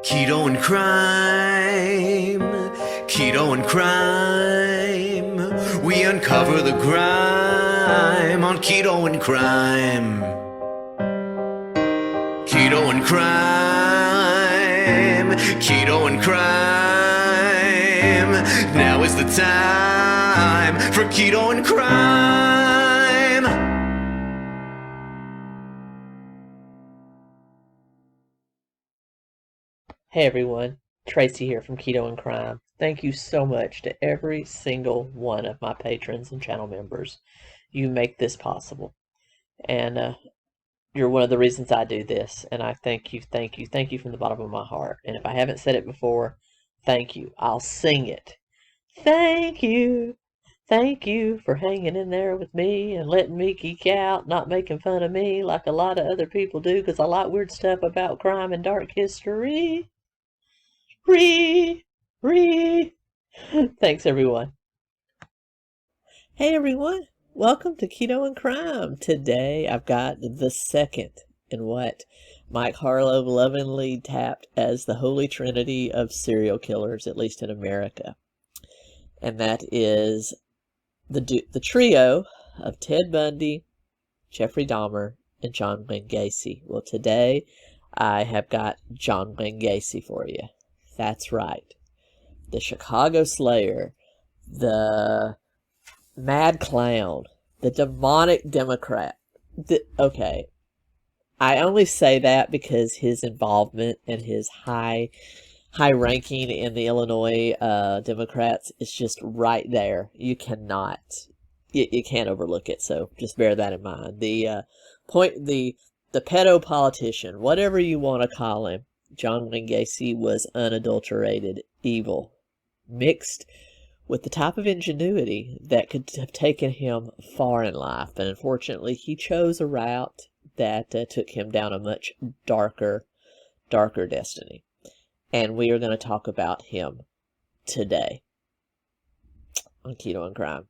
Keto and Krime, Keto and Krime. We uncover the grime on Keto and Krime. Keto and Krime, Keto and Krime. Now is the time for Keto and Krime. Hey everyone, Tracy here from Keto and Krime. Thank you so much to every single one of my patrons and channel members. You make this possible. And you're one of the reasons I do this. And I thank you from the bottom of my heart. And if I haven't said it before, thank you. I'll sing it. Thank you. Thank you for hanging in there with me and letting me geek out, not making fun of me like a lot of other people do, because I like weird stuff about crime and dark history. Thanks, everyone. Hey, everyone. Welcome to Keto and Krime. Today, I've got the second in what Mike Harlow lovingly tapped as the Holy Trinity of serial killers, at least in America. And that is the trio of Ted Bundy, Jeffrey Dahmer, and John Wayne Gacy. Well, today, I have got John Wayne Gacy for you. That's right. The Chicago Slayer, the Mad Clown, the demonic Democrat. Okay, I only say that because his involvement and his high ranking in the Illinois Democrats is just right there. You cannot, you can't overlook it. So just bear that in mind. The pedo politician, whatever you want to call him, John Wayne Gacy was unadulterated evil, mixed with the type of ingenuity that could have taken him far in life. And unfortunately, he chose a route that took him down a much darker destiny. And we are going to talk about him today on Keto and Krime.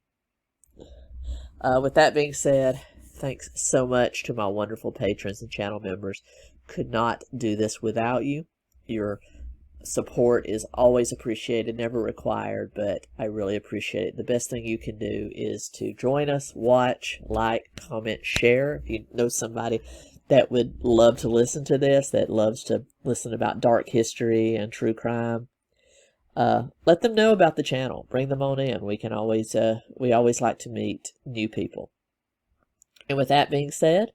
With that being said, thanks so much to my wonderful patrons and channel members. Could not do this without you. Your support is always appreciated, never required, but I really appreciate it. The best thing you can do is to join us, watch, like, comment, share. If you know somebody that would love to listen to this, that loves to listen about dark history and true crime, let them know about the channel. Bring them on in. We always like to meet new people. And with that being said,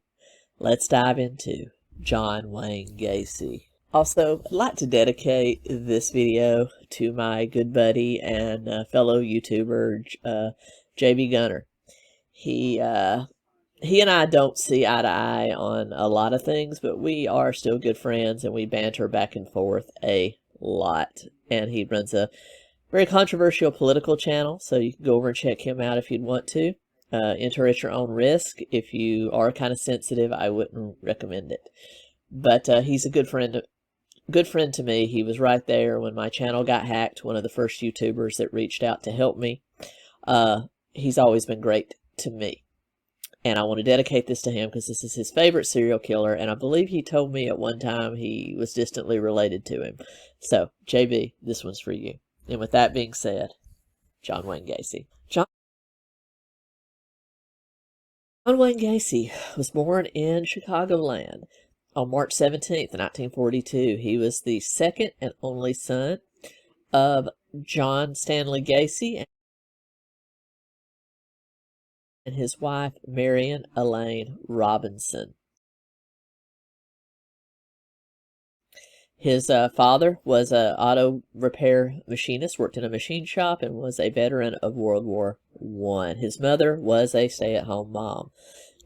let's dive into John Wayne Gacy. Also, I'd like to dedicate this video to my good buddy and fellow YouTuber, JB Gunner. He and I don't see eye to eye on a lot of things, but we are still good friends and we banter back and forth a lot. And he runs a very controversial political channel, so you can go over and check him out if you'd want to. Enter at your own risk. If you are kind of sensitive, I wouldn't recommend it. But he's a good friend to me. He was right there when my channel got hacked, one of the first YouTubers that reached out to help me. He's always been great to me. And I want to dedicate this to him because this is his favorite serial killer, and I believe he told me at one time he was distantly related to him. So, JB, this one's for you. And with that being said, John Wayne Gacy. John Wayne Gacy was born in Chicagoland on March 17th, 1942. He was the second and only son of John Stanley Gacy and his wife, Marion Elaine Robison. His father was an auto repair machinist, worked in a machine shop, and was a veteran of World War I. His mother was a stay-at-home mom.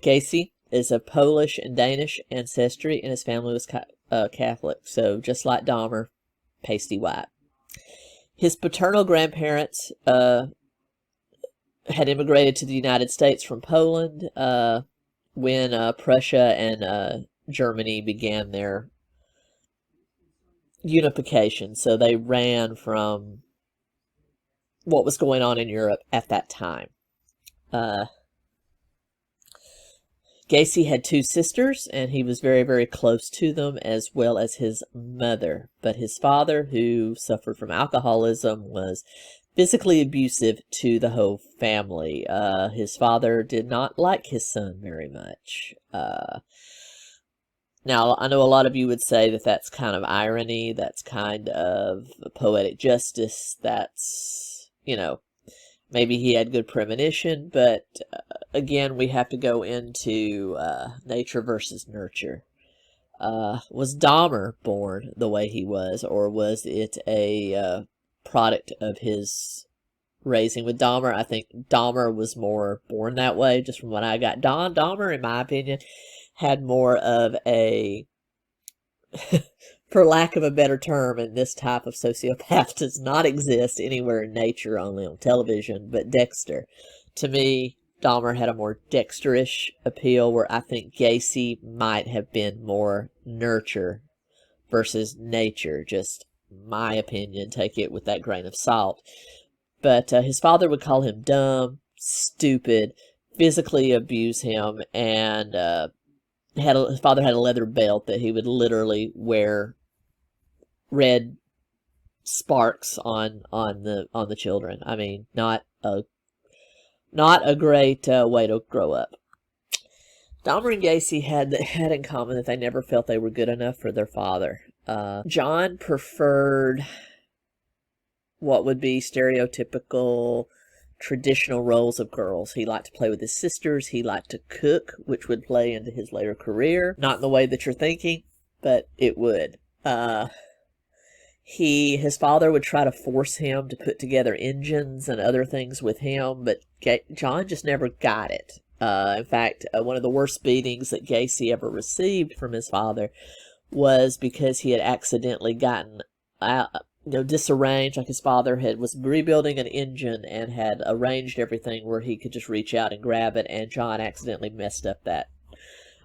Gacy is of Polish and Danish ancestry, and his family was Catholic, so just like Dahmer, pasty white. His paternal grandparents had immigrated to the United States from Poland when Prussia and Germany began their unification, so they ran from what was going on in Europe at that time. Gacy had 2 sisters, and he was very, very close to them, as well as his mother. But his father, who suffered from alcoholism, was physically abusive to the whole family. His father did not like his son very much. Now, I know a lot of you would say that that's kind of irony, that's kind of poetic justice, that's, you know, maybe he had good premonition, but again, we have to go into nature versus nurture. Was Dahmer born the way he was, or was it a product of his raising? With Dahmer, I think Dahmer was more born that way, just from what I got. Dahmer, in my opinion, had more of a, for lack of a better term, and this type of sociopath does not exist anywhere in nature, only on television, but Dexter. To me, Dahmer had a more Dexterish appeal, where I think Gacy might have been more nurture versus nature. Just my opinion, take it with that grain of salt. But his father would call him dumb, stupid, physically abuse him, and his father had a leather belt that he would literally wear red sparks on the children. I mean, not a great way to grow up. Dahmer and Gacy had in common that they never felt they were good enough for their father. John preferred what would be stereotypical traditional roles of girls. He liked to play with his sisters. He liked to cook, which would play into his later career. Not in the way that you're thinking, but it would. His father would try to force him to put together engines and other things with him, but John just never got it. In fact, one of the worst beatings that Gacy ever received from his father was because he had accidentally gotten disarranged. Like, his father was rebuilding an engine and had arranged everything where he could just reach out and grab it, and John accidentally messed up that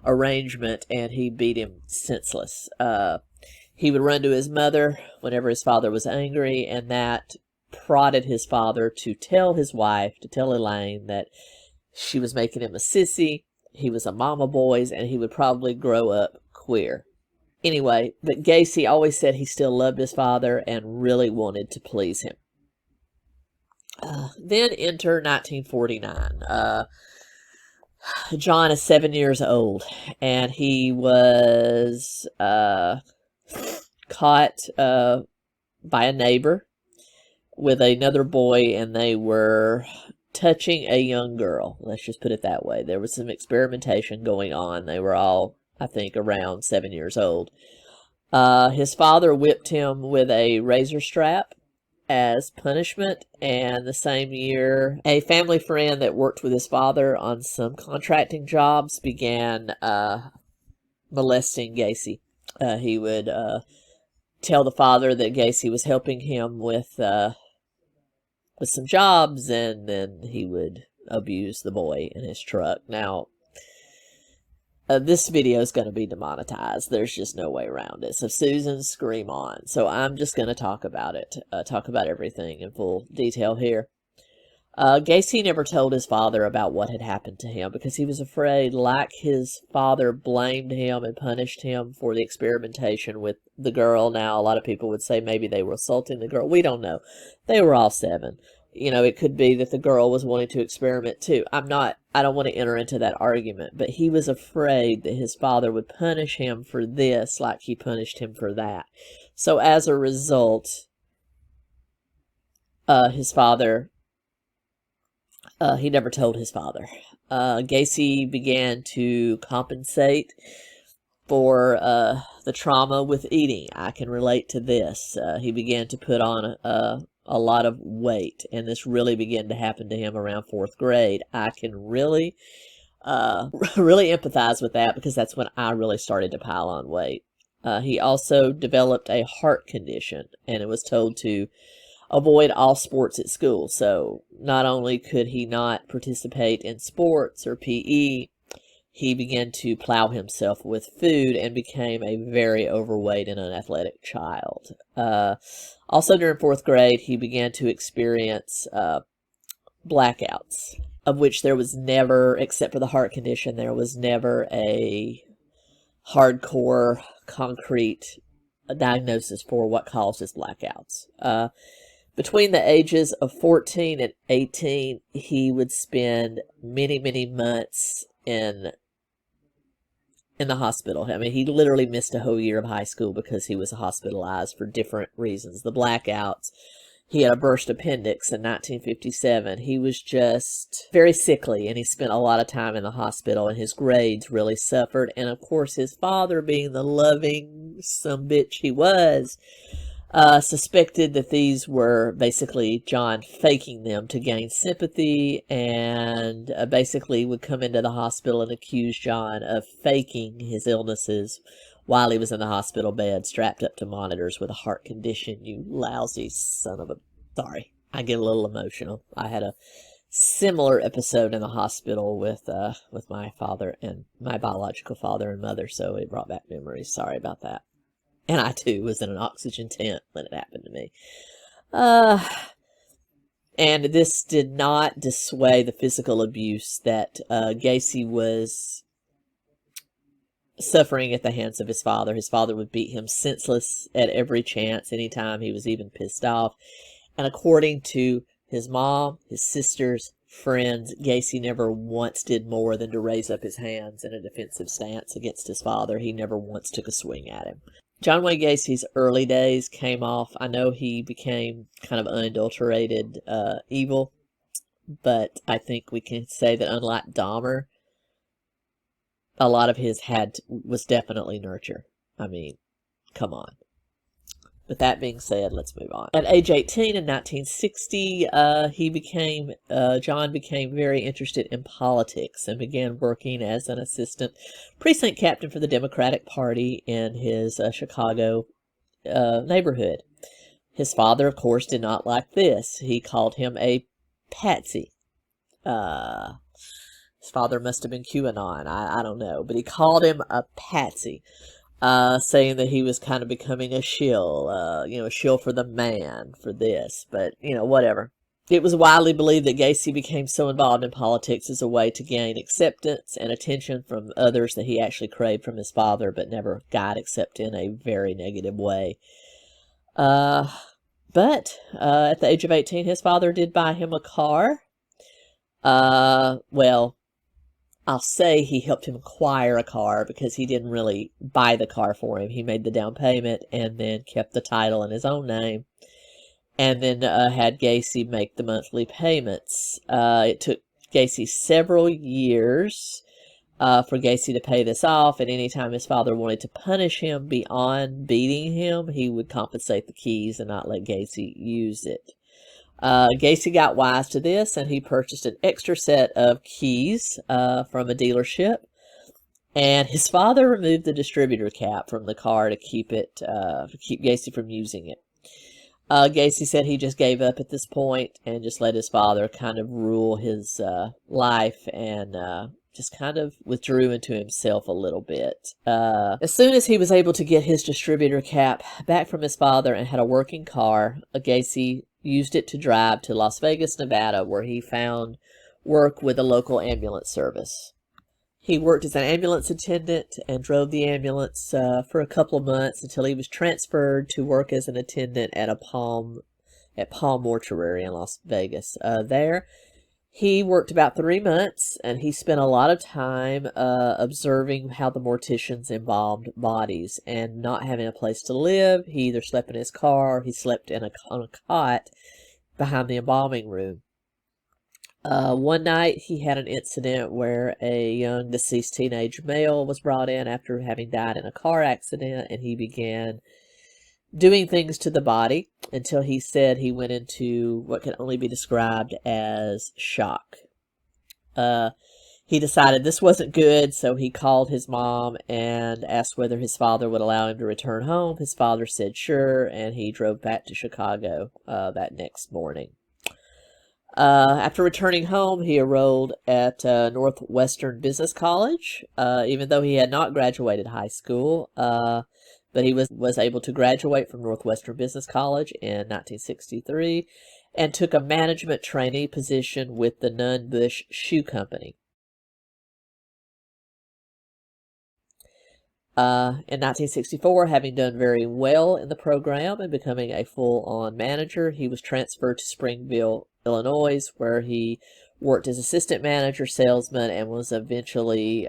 arrangement, and he beat him senseless. He would run to his mother whenever his father was angry, and that prodded his father to tell his wife, to tell Elaine, that she was making him a sissy, he was a mama boys, and he would probably grow up queer. Anyway, but Gacy always said he still loved his father and really wanted to please him. Then enter 1949. John is 7 years old, and he was caught by a neighbor with another boy, and they were touching a young girl. Let's just put it that way. There was some experimentation going on. They were all, I think, around 7 years old. His father whipped him with a razor strap as punishment, and the same year, a family friend that worked with his father on some contracting jobs began molesting Gacy. He would tell the father that Gacy was helping him with some jobs, and then he would abuse the boy in his truck. Now, this video is going to be demonetized. There's just no way around it. So Susan, scream on. So I'm just going to talk about it, talk about everything in full detail here. Gacy never told his father about what had happened to him because he was afraid, like his father blamed him and punished him for the experimentation with the girl. Now, a lot of people would say maybe they were assaulting the girl. We don't know. They were all 7. You know, it could be that the girl was wanting to experiment too. I don't want to enter into that argument, but he was afraid that his father would punish him for this like he punished him for that. So as a result, his father, he never told his father. Gacy began to compensate for the trauma with eating. I can relate to this. He began to put on a lot of weight, and this really began to happen to him around 4th grade. I can really empathize with that because that's when I really started to pile on weight. He also developed a heart condition, and it was told to avoid all sports at school. So not only could he not participate in sports or PE, he began to plow himself with food and became a very overweight and unathletic child. Also during 4th grade, he began to experience blackouts, of which there was never, except for the heart condition, there was never a hardcore, concrete diagnosis for what causes blackouts. Between the ages of 14 and 18, he would spend many, many months in the hospital. I mean, he literally missed a whole year of high school because he was hospitalized for different reasons. The blackouts. He had a burst appendix in 1957. He was just very sickly, and he spent a lot of time in the hospital, and his grades really suffered. And, of course, his father, being the loving sumbitch he was, suspected that these were basically John faking them to gain sympathy, and basically would come into the hospital and accuse John of faking his illnesses while he was in the hospital bed, strapped up to monitors with a heart condition. You lousy son of a... Sorry, I get a little emotional. I had a similar episode in the hospital with my father and my biological father and mother, so it brought back memories. Sorry about that. And I, too, was in an oxygen tent when it happened to me. And this did not dissuade the physical abuse that Gacy was suffering at the hands of his father. His father would beat him senseless at every chance, anytime he was even pissed off. And according to his mom, his sisters, friends, Gacy never once did more than to raise up his hands in a defensive stance against his father. He never once took a swing at him. John Wayne Gacy's early days came off. I know he became kind of unadulterated evil, but I think we can say that unlike Dahmer, a lot of his was definitely nurture. I mean, come on. But that being said, let's move on. At age 18 in 1960, John became very interested in politics and began working as an assistant precinct captain for the Democratic Party in his Chicago neighborhood. His father, of course, did not like this. He called him a patsy. His father must have been QAnon. I don't know. But he called him a patsy, saying that he was kind of becoming a shill, a shill for the man for this. But, whatever. It was widely believed that Gacy became so involved in politics as a way to gain acceptance and attention from others that he actually craved from his father, but never got, except in a very negative way. But at the age of 18, his father did buy him a car. Well, I'll say he helped him acquire a car, because he didn't really buy the car for him. He made the down payment and then kept the title in his own name, and then had Gacy make the monthly payments. It took Gacy several years for Gacy to pay this off, and anytime his father wanted to punish him beyond beating him, he would compensate the keys and not let Gacy use it. Gacy got wise to this, and he purchased an extra set of keys from a dealership, and his father removed the distributor cap from the car to keep Gacy from using it. Gacy said he just gave up at this point and just let his father kind of rule his life, and just kind of withdrew into himself a little bit. As soon as he was able to get his distributor cap back from his father and had a working car, Gacy used it to drive to Las Vegas, Nevada, where he found work with a local ambulance service. He worked as an ambulance attendant and drove the ambulance for a couple of months until he was transferred to work as an attendant at Palm Mortuary in Las Vegas. There, he worked about 3 months, and he spent a lot of time observing how the morticians embalmed bodies. And not having a place to live, he either slept in his car or he slept on a cot behind the embalming room. One night, he had an incident where a young deceased teenage male was brought in after having died in a car accident, and he began doing things to the body until he said he went into what can only be described as shock. He decided this wasn't good, so he called his mom and asked whether his father would allow him to return home. His father said sure, and he drove back to Chicago that next morning. After returning home, he enrolled at Northwestern Business College, even though he had not graduated high school. But he was able to graduate from Northwestern Business College in 1963, and took a management trainee position with the Nunn Bush Shoe Company. In 1964, having done very well in the program and becoming a full-on manager, he was transferred to Springville, Illinois, where he worked as assistant manager, salesman, and was eventually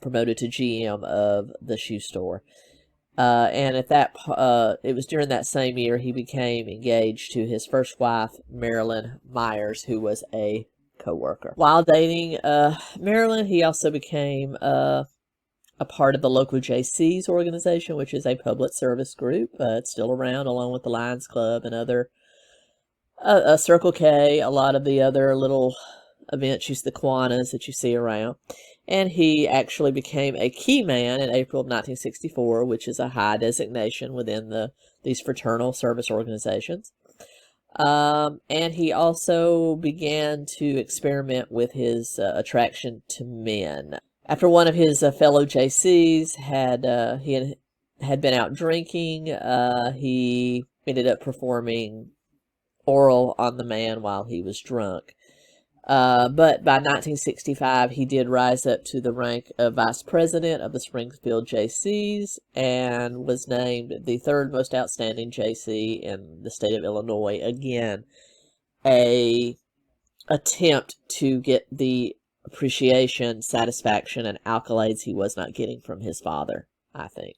promoted to GM of the shoe store. And at that, it was during that same year he became engaged to his first wife, Marilyn Myers, who was a co-worker. While dating Marilyn, he also became a part of the local JC's organization, which is a public service group. It's still around, along with the Lions Club and other Circle K, a lot of the other little events, the Kiwanis that you see around. And he actually became a key man in April of 1964, which is a high designation within these fraternal service organizations. And he also began to experiment with his attraction to men. After one of his fellow JCs had been out drinking, he ended up performing oral on the man while he was drunk. But by 1965, he did rise up to the rank of vice president of the Springfield JCs and was named the third most outstanding JC in the state of Illinois. Again, a attempt to get the appreciation, satisfaction, and accolades he was not getting from his father, I think.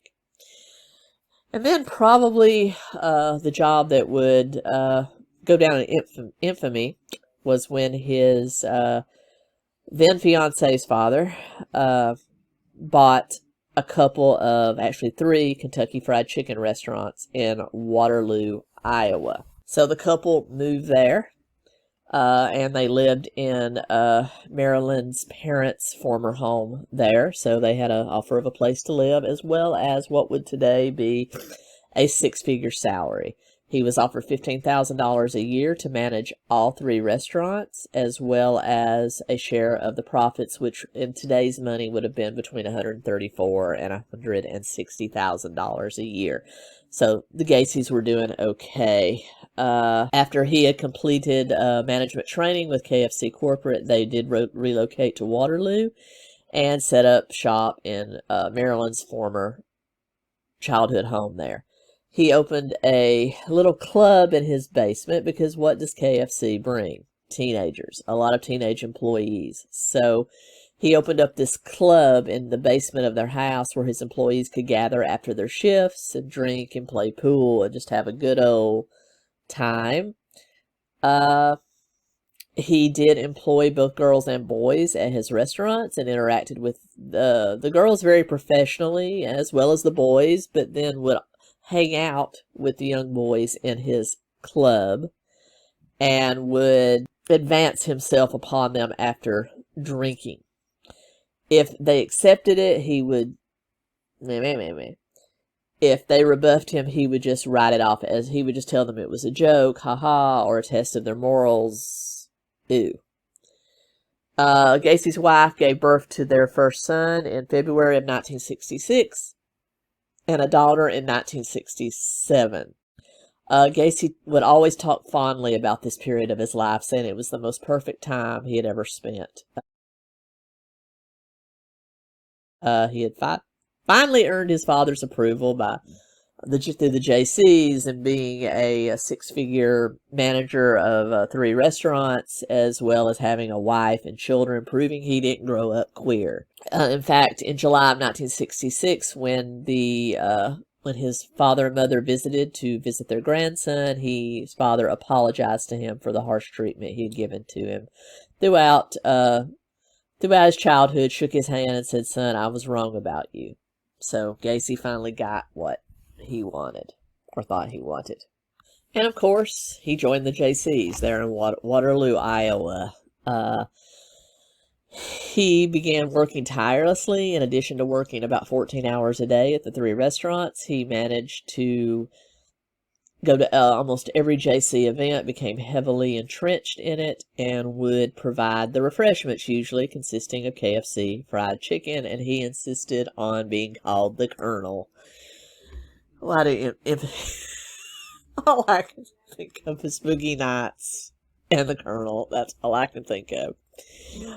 And then probably the job that would go down in infamy was when his then fiance's father bought a couple of, actually 3 Kentucky Fried Chicken restaurants in Waterloo, Iowa. So the couple moved there. And they lived in Marilyn's parents' former home there. So they had an offer of a place to live, as well as what would today be a 6-figure salary. He was offered $15,000 a year to manage all 3 restaurants, as well as a share of the profits, which in today's money would have been between $134,000 and $160,000 a year. So the Gacys were doing okay. After he had completed management training with KFC Corporate, they did relocate to Waterloo and set up shop in Marilyn's former childhood home there. He opened a little club in his basement because what does KFC bring? Teenagers, a lot of teenage employees. So he opened up this club in the basement of their house where his employees could gather after their shifts and drink and play pool and just have a good old time. He did employ both girls and boys at his restaurants and interacted with the girls very professionally as well as the boys, but then would hang out with the young boys in his club and would advance himself upon them after drinking. If they accepted it, he would if they rebuffed him, he would just write it off as, he would just tell them it was a joke, haha, or a test of their morals, ew. Gacy's wife gave birth to their first son in February of 1966 and a daughter in 1967. Gacy would always talk fondly about this period of his life, saying it was the most perfect time he had ever spent. He had finally earned his father's approval through the JCs and being a 6-figure manager of 3 restaurants, as well as having a wife and children, proving he didn't grow up queer. In fact, in July of 1966, when his father and mother visited to visit their grandson, his father apologized to him for the harsh treatment he had given to him throughout his childhood, shook his hand and said, "Son, I was wrong about you." So Gacy finally got what he wanted, or thought he wanted. And of course, he joined the JCs there in Waterloo, Iowa. He began working tirelessly. In addition to working about 14 hours a day at the 3 restaurants, he managed to go to almost every JC event, became heavily entrenched in it, and would provide the refreshments, usually consisting of KFC fried chicken, and he insisted on being called the Colonel. Why do All I can think of is Boogie Nights and the Colonel. That's all I can think of.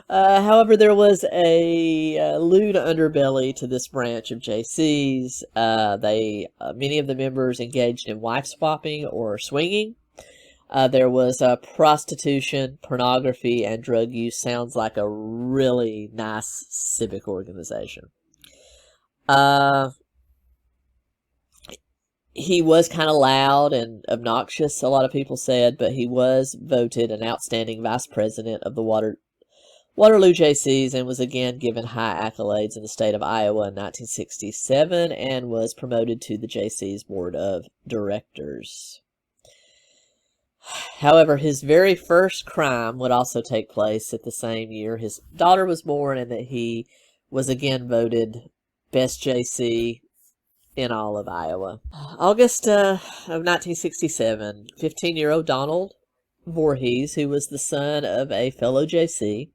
However, there was a lewd underbelly to this branch of JCs. Many of the members engaged in wife swapping or swinging. There was prostitution, pornography, and drug use. Sounds like a really nice civic organization. He was kind of loud and obnoxious, a lot of people said, but he was voted an outstanding vice president of the Waterloo JCs and was again given high accolades in the state of Iowa in 1967 and was promoted to the JC's board of directors. However, his very first crime would also take place at the same year his daughter was born, and that he was again voted best JC in all of Iowa. August of 1967, 15-year-old Donald Voorhees, who was the son of a fellow JC,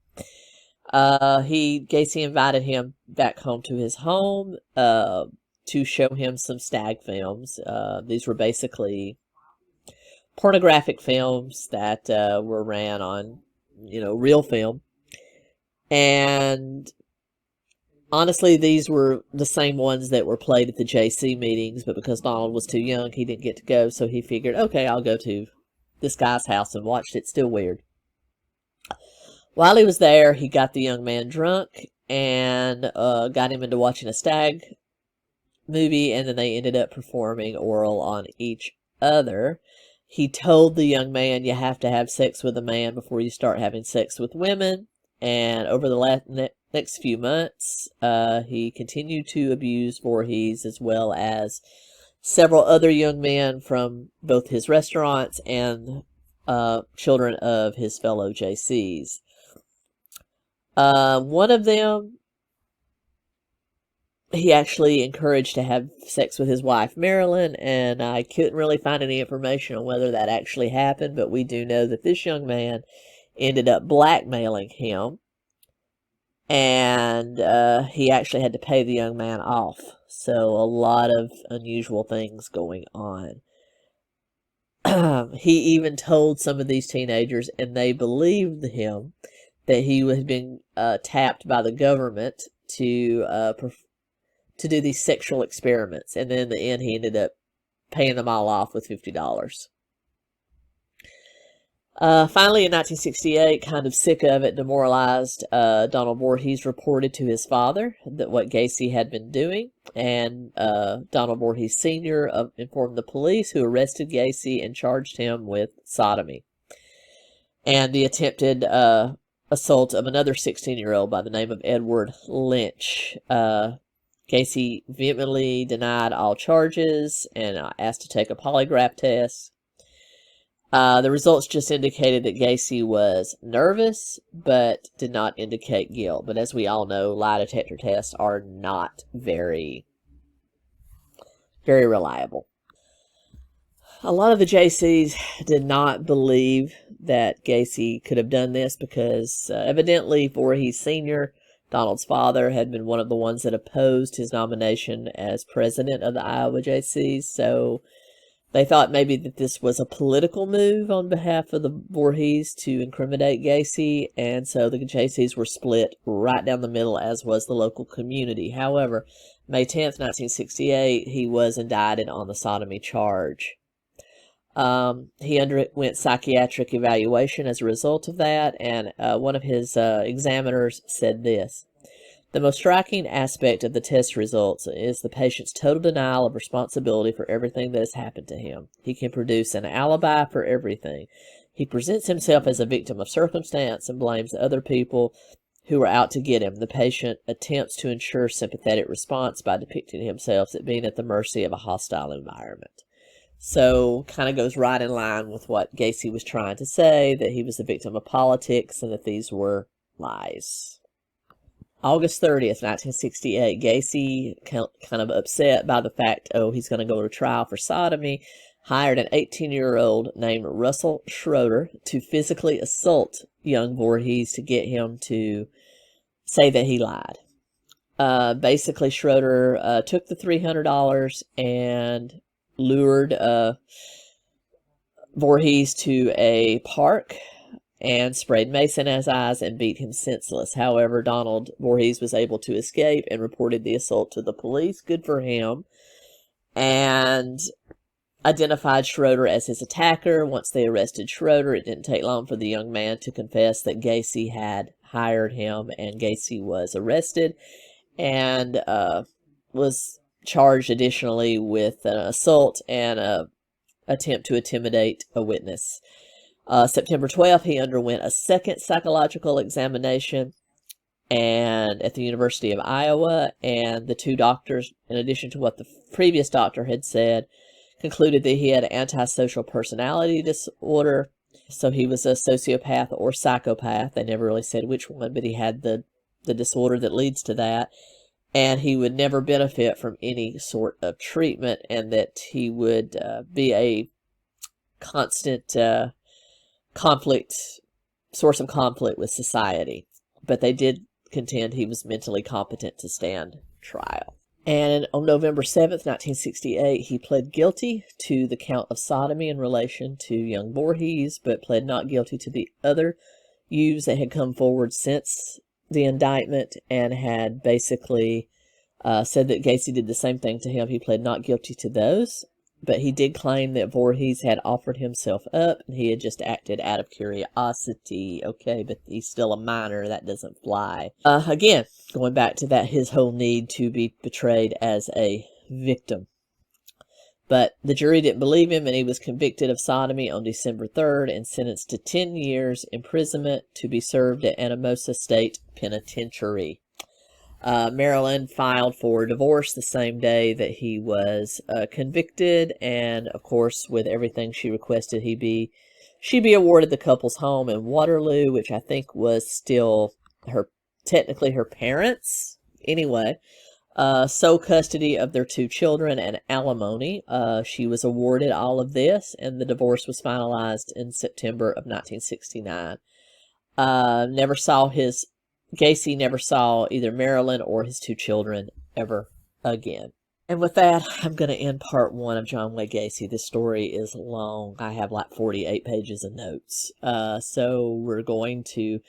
Gacy invited him back home to his home to show him some stag films. These were basically pornographic films that were ran on, real film. And honestly, these were the same ones that were played at the JC meetings, but because Donald was too young, he didn't get to go, so he figured, okay, I'll go to this guy's house and watch it. Still weird. While he was there, he got the young man drunk and got him into watching a stag movie, and then they ended up performing oral on each other. He told the young man, you have to have sex with a man before you start having sex with women. And over the next few months, he continued to abuse Voorhees as well as several other young men from both his restaurants and children of his fellow JCs. One of them, he actually encouraged to have sex with his wife, Marilyn, and I couldn't really find any information on whether that actually happened, but we do know that this young man ended up blackmailing him, and he actually had to pay the young man off. So a lot of unusual things going on. He even told some of these teenagers, and they believed him, that he had been tapped by the government to do these sexual experiments. And then in the end, he ended up paying them all off with $50. Finally, in 1968, kind of sick of it, demoralized, Donald Voorhees reported to his father that what Gacy had been doing, and Donald Voorhees Sr. Informed the police, who arrested Gacy and charged him with sodomy and the attempted assault of another 16-year-old by the name of Edward Lynch. Gacy vehemently denied all charges and asked to take a polygraph test. The results just indicated that Gacy was nervous, but did not indicate guilt. But as we all know, lie detector tests are not very, very reliable. A lot of the JCs did not believe that Gacy could have done this because evidently Voorhees Sr., Donald's father, had been one of the ones that opposed his nomination as president of the Iowa JCs. So they thought maybe that this was a political move on behalf of the Voorhees to incriminate Gacy, and so the JCs were split right down the middle, as was the local community. However, May 10th, 1968, he was indicted on the sodomy charge. He underwent psychiatric evaluation as a result of that, and one of his examiners said this: the most striking aspect of the test results is the patient's total denial of responsibility for everything that has happened to him. He can produce an alibi for everything. He presents himself as a victim of circumstance and blames other people who are out to get him. The patient attempts to ensure sympathetic response by depicting himself as being at the mercy of a hostile environment. So, kind of goes right in line with what Gacy was trying to say, that he was a victim of politics and that these were lies. August 30th, 1968, Gacy, kind of upset by the fact, he's going to go to trial for sodomy, hired an 18-year-old named Russell Schroeder to physically assault young Voorhees to get him to say that he lied. Basically, Schroeder took the $300 and lured Voorhees to a park and sprayed mace in his eyes and beat him senseless. However, Donald Voorhees was able to escape and reported the assault to the police. Good for him. And identified Schroeder as his attacker. Once they arrested Schroeder, it didn't take long for the young man to confess that Gacy had hired him, and Gacy was arrested and was charged additionally with an assault and an attempt to intimidate a witness. September 12th, he underwent a second psychological examination and at the University of Iowa, and the two doctors, in addition to what the previous doctor had said, concluded that he had antisocial personality disorder. So he was a sociopath or psychopath. They never really said which one, but he had the disorder that leads to that. And he would never benefit from any sort of treatment, and that he would be a constant source of conflict with society. But they did contend he was mentally competent to stand trial. And on November 7th, 1968, he pled guilty to the count of sodomy in relation to young Voorhees, but pled not guilty to the other �𝐚𝐲𝐧 that had come forward since the indictment, and had basically said that Gacy did the same thing to him. He pled not guilty to those, but he did claim that Voorhees had offered himself up, and he had just acted out of curiosity. Okay, but he's still a minor. That doesn't fly. Again, going back to that, his whole need to be portrayed as a victim. But the jury didn't believe him, and he was convicted of sodomy on December 3rd and sentenced to 10 years imprisonment to be served at 𝐼𝐚𝐲𝐧 State Penitentiary. Marilyn filed for divorce the same day that he was convicted, and of course, with everything she requested, she be awarded the couple's home in Waterloo, which I think was still technically her parents. Anyway, sole custody of their 2 children and alimony. She was awarded all of this, and the divorce was finalized in September of 1969. Gacy never saw either Marilyn or his 2 children ever again. And with that, I'm going to end part 1 of John Wayne Gacy. This story is long. I have like 48 pages of notes. So we're going to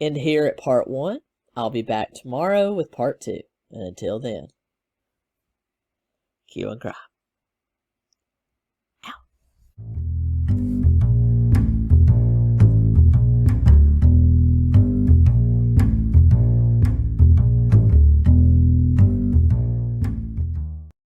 end here at part 1. I'll be back tomorrow with part 2. And until then, Keto and Krime.